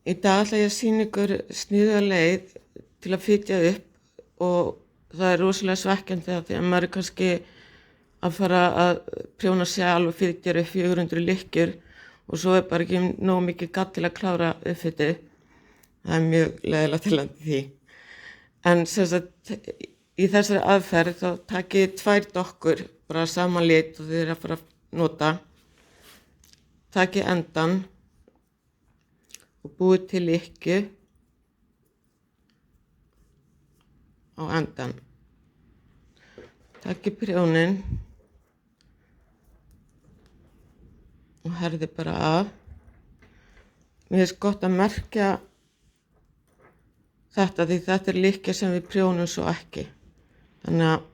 Í dag ætla ég að sýna ykkur sniðuga leið til að fitja upp og það er rosalega svekkjandi því að maður er kannski að fara að prjóna sjálf og fitja upp 400 lykkjur og svo er bara ekki nóg mikið gatt til að klára uppfitið. Það er mjög leiðilegt til landi því. En sem sagt, í þessari aðferð þá takið ég 2 dokkur, bara sama lit og þið eru að fara að nota. Takið endan og búið til lykkju á endan. Takið prjónin og herðið bara af. Mér finnst gott að merkja þetta því þetta er lykkja sem við prjónum svo ekki. Þannig að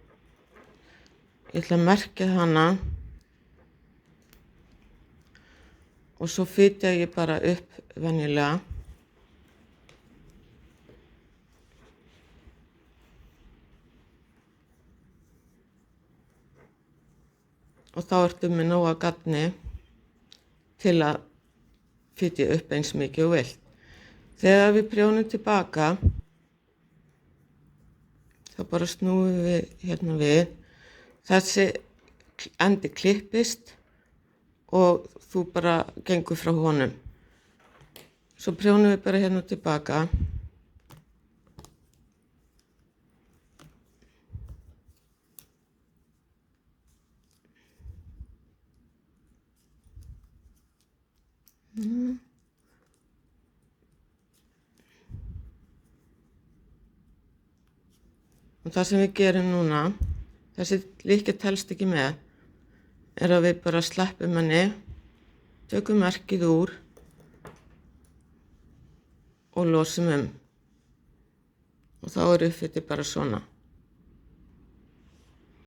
ég ætla að merkja hana og svo fitja ég bara upp venjulega. Og þá ertu með nóga gatni til að fitja upp eins mikið og vilt. Þegar við prjónum tilbaka, þá bara snúum við hérna við. Þessi endi klippist og þú bara gengur frá honum. Svo prjónum við bara hérna tilbaka. Og það sem við gerum núna, þessi lykkja telst ekki með, er að við bara sleppum henni, tökum merkið úr og losum Og þá er uppfitið bara svona.